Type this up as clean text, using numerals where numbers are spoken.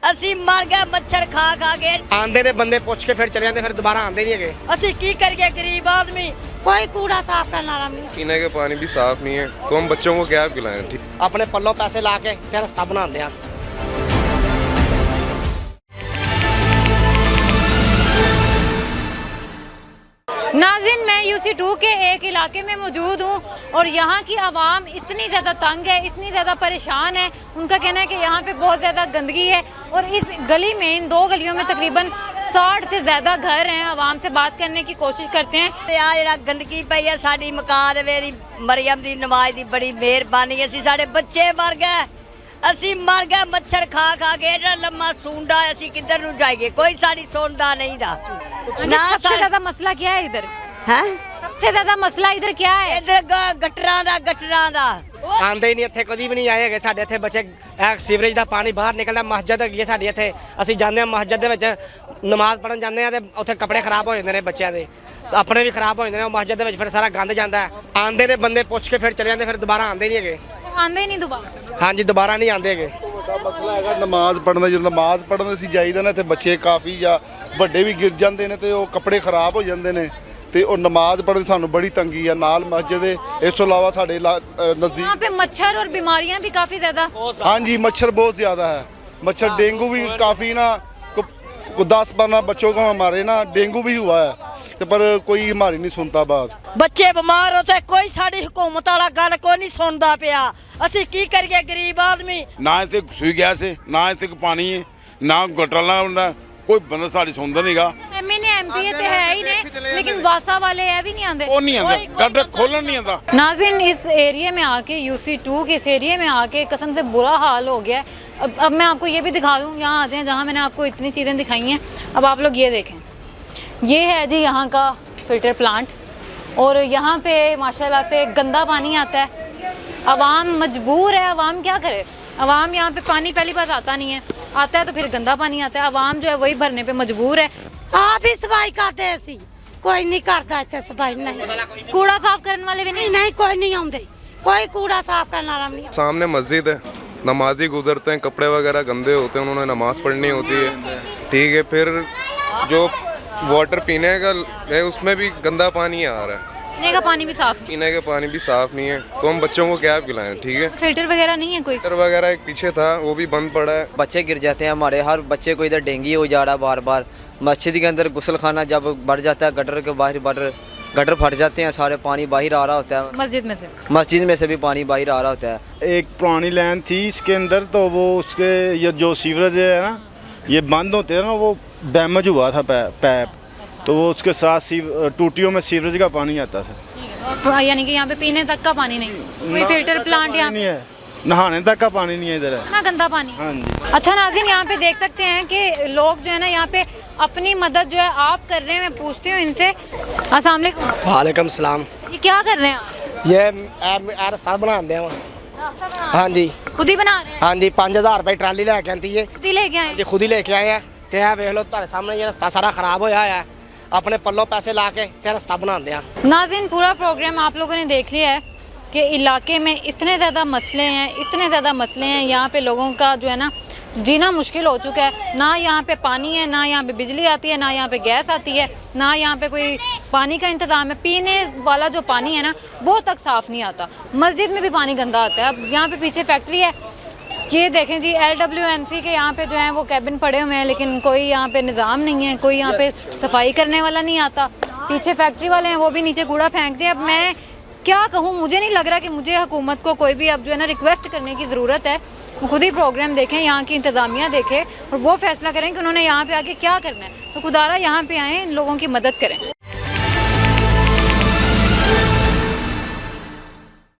ਅਸੀਂ ਮਰ ਗਏ ਮੱਛਰ ਖਾ ਖਾ ਕੇ। आंदे ने बंदे पुछ के फिर चले जाते, फिर दोबारा आंदे नहीं है। ਅਸੀਂ ਕੀ ਕਰੀਏ गरीब आदमी, कोई कूड़ा साफ करने वाला नहीं। पीने का पानी भी साफ नहीं है तो हम बच्चों को क्या पिलाएं? ठीक अपने पल्लों पैसे ला के ते रास्ता बनाते हैं। नाज़रीन, मैं UC2 के एक इलाके में मौजूद हूँ और यहाँ की आवाम इतनी ज़्यादा तंग है, इतनी ज़्यादा परेशान है। उनका कहना है कि यहाँ पे बहुत ज़्यादा गंदगी है और इस गली में, इन दो गलियों में तकरीबन 60 से ज़्यादा घर हैं। आवाम से बात करने की कोशिश करते हैं। ਆ ਜਿਹੜਾ ਗੰਦਗੀ ਪਈ ਹੈ ਸਾਡੀ ਮਕਾਨ ਦੇ ਮੇਰੀ ਮਰੀਮ ਦੀ ਨਵਾਜ਼ ਦੀ ਬੜੀ ਮਿਹਰਬਾਨੀ। ਅਸੀਂ ਸਾਡੇ ਬੱਚੇ ਮਰ ਗਏ, ਅਸੀਂ ਮਰ ਗਏ ਮੱਛਰ ਖਾ ਖਾ ਕੇ। ਜਿਹੜਾ ਲੰਮਾ ਸੁੰਡਾ ਅਸੀਂ ਕਿੱਧਰ ਨੂੰ ਜਾਈਏ, ਕੋਈ ਸਾਡੀ ਸੁਣਦਾ ਨਹੀਂ ਦਾ। सबसे ज़्यादा मसला क्या है इधर? ਹੈ सबसे ज़्यादा मसला इधर क्या है? ਇਧਰ ਗਟਰਾਂ ਦਾ आंदे ही नहीं इत्थे, कभी भी नहीं आए है। साडे इत्थे बच्चे सीवरेज का पानी बाहर निकलता। मस्जिद है साडी इत्थे, ਅਸੀਂ ਜਾਂਦੇ ਹਾਂ मस्जिद ਦੇ ਵਿੱਚ नमाज पढ़न ਜਾਂਦੇ ਹਾਂ ਤੇ ਉੱਥੇ ਕੱਪੜੇ ਖਰਾਬ ਹੋ ਜਾਂਦੇ ਨੇ ਬੱਚਿਆਂ ਦੇ, ਆਪਣੇ ਵੀ ਖਰਾਬ ਹੋ ਜਾਂਦੇ ਨੇ। ਉਹ मस्जिद ਦੇ ਵਿੱਚ ਫਿਰ ਸਾਰਾ ਗੰਦ ਜਾਂਦਾ। ਆਂਦੇ ਨੇ ਬੰਦੇ ਪੁੱਛ ਕੇ ਫਿਰ ਚਲੇ ਜਾਂਦੇ, ਫਿਰ ਦੁਬਾਰਾ ਆਂਦੇ ਨਹੀਂ ਹੈਗੇ। आंदे ही नहीं दोबारा? ਹਾਂਜੀ, ਦੁਬਾਰਾ ਨਹੀਂ ਆਂਦੇ ਹੈਗੇ। ਵੱਡਾ ਮਸਲਾ ਹੈਗਾ ਨਮਾਜ਼ ਪੜ੍ਹਨ ਦਾ। ਜਦੋਂ ਨਮਾਜ਼ ਪੜ੍ਹਨ ਅਸੀਂ ਜਾਈਦਾ ਨਾ ਤੇ ਬੱਚੇ ਕਾਫੀ ਜਾਂ ਵੱਡੇ ਵੀ ਗਿਰ ਜਾਂਦੇ ਨੇ ਤੇ ਉਹ ਕੱਪੜੇ ਖਰਾਬ ਹੋ ਜਾਂਦੇ ਨੇ ਤੇ ਉਹ ਨਮਾਜ਼ ਪੜ੍ਹਨ ਸਾਨੂੰ ਬੜੀ ਤੰਗੀ ਆ। ਨਾਲ ਮਸਜਿਦ ਹੈ, ਇਸ ਤੋਂ ਇਲਾਵਾ ਸਾਡੇ ਨਜ਼ਦੀਕ यहाँ पे मच्छर और बीमारियां भी काफ़ी ज़्यादा। हाँ जी, मच्छर बहुत ज़्यादा है। मच्छर डेंगू भी काफ़ी ना 10-12 बच्चों को हमारे ना डेंगू भी हुआ है तो पर कोई हमारी नहीं सुनता बात। ਬੱਚੇ ਬਿਮਾਰ ਹੋ ਤੇ ਕੋਈ ਸਾਡੀ ਹਕੂਮਤ ਵਾਲਾ ਗੱਲ ਕੋਈ ਨਹੀਂ ਸੁਣਦਾ ਪਿਆ। ਅਸੀਂ ਕੀ ਕਰੀਏ ਗਰੀਬ ਆਦਮੀ। ना इतने सुई गैस है, ना इतने पानी है, ना गटर ना कोई बंदा साड़ी सुनता नहीं गा। MNA MP तो है ही नहीं, लेकिन वासा वाले है भी नहीं आते। वो नहीं आंदा, गटर खोलन नहीं आंदा। नाज़रीन, इस एरिया में आके UC2 के इस एरिया में आके कसम से बुरा हाल हो गया है। अब मैं आपको ये भी दिखा दूँ, यहाँ आ जाएँ जहाँ मैंने आपको इतनी चीज़ें दिखाई हैं। अब आप लोग ये देखें, ये है जी यहाँ का फ़िल्टर प्लांट और यहाँ पे माशाल्लाह से गंदा पानी आता है। अवाम मजबूर है, अवाम क्या करे। अवाम यहाँ पे पानी पहली बात आता नहीं है, आता है तो फिर गंदा पानी आता है। अवाम जो है वही भरने पे मजबूर है। आप ही सफाई करते ਅਸੀਂ ਕੋਈ ਨਹੀਂ ਕਰਦਾ ਇੱਥੇ ਸਫਾਈ। ਨਹੀਂ कूड़ा साफ करने वाले भी नहीं। ਨਹੀਂ ਕੋਈ ਨਹੀਂ ਆਉਂਦੇ, ਕੋਈ ਕੂੜਾ ਸਾਫ਼ ਕਰਨ ਵਾਲਾ ਨਹੀਂ। सामने मस्जिद है, नमाजी गुजरते हैं, कपड़े वगैरह गंदे होते हैं, उन्होंने नमाज पढ़नी होती है। ठीक है, फिर जो वाटर पीने का है उसमें भी गंदा पानी आ रहा है। पीने का पानी भी साफ नहीं, पीने का पानी भी साफ नहीं है तो हम बच्चों को क्या पिलाएं? ठीक है, फिल्टर वगैरह नहीं है कोई। फिल्टर वगैरह एक पीछे था वो भी बंद पड़ा है। बच्चे गिर जाते हैं हमारे, हर बच्चे को इधर डेंगू हो जा रहा है बार बार। मस्जिद के अंदर गुस्ल खाना जब बढ़ जाता है, गटर के बाहर गटर फट जाते हैं, सारे पानी बाहर आ रहा होता है। मस्जिद में से भी पानी बाहर आ रहा होता है। एक पुरानी लाइन थी इसके अंदर तो वो उसके ये जो सीवरेज है ना ये बंद होते हैं ना, वो डैमेज हुआ था पैप तो वो उसके साथ टूटियों में सीवरेज का पानी आता था। यानी कि यहाँ पे पीने तक का पानी नहीं, कोई फिल्टर प्लांट यहाँ नहीं है, नहाने तक का पानी नहीं है इधर है ना, गंदा पानी। हाँ जी। अच्छा नाज़रीन, यहाँ पे देख सकते हैं कि लोग जो है ना यहाँ पे अपनी मदद जो है आप कर रहे हैं। मैं पूछती हूँ इनसे। अस्सलाम वालेकुम। वालेकुम सलाम। ये क्या कर रहे हैं आप? ये रास्ता बनाते हैं। रास्ता बना हाँ जी, खुद ही बना रहे हैं? हाँ जी, 5000 रुपये ट्राली लेके आती है खुद ही लेके आए? जी, खुद ही लेके आए हैं। ते है वेख लो तुम्हारे सामने ये रास्ता सारा खराब होया है। अपने पल्लों पैसे ला के ते रास्ता बनाते हैं। नाज़रीन, पूरा प्रोग्राम आप लोगों ने देख लिया है कि इलाके में इतने ज़्यादा मसले हैं, इतने ज़्यादा मसले हैं। यहाँ पे लोगों का जो है ना जीना मुश्किल हो चुका है। ना यहाँ पे पानी है, ना यहाँ पे बिजली आती है, ना यहाँ पे गैस आती है, ना यहाँ पे कोई पानी का इंतज़ाम है। पीने वाला जो पानी है ना वो तक साफ़ नहीं आता। मस्जिद में भी पानी गंदा आता है। अब यहाँ पे पीछे फैक्ट्री है, ये देखें जी, LWMC के यहाँ पे जो है वो कैबिन पड़े हुए हैं, लेकिन कोई यहाँ पे निज़ाम नहीं है, कोई यहाँ पे सफाई करने वाला नहीं आता। पीछे फैक्ट्री वाले हैं, वो भी नीचे कूड़ा फेंकते हैं। अब मैं क्या कहूँ, मुझे नहीं लग रहा कि मुझे हुकूमत को कोई भी अब जो है ना रिक्वेस्ट करने की ज़रूरत है। वो खुद ही प्रोग्राम देखें, यहाँ की इंतज़ामिया देखें और वो फैसला करें कि उन्होंने यहाँ पे आके क्या करना है। तो खुदारा यहाँ पे आएँ, लोगों की मदद करें।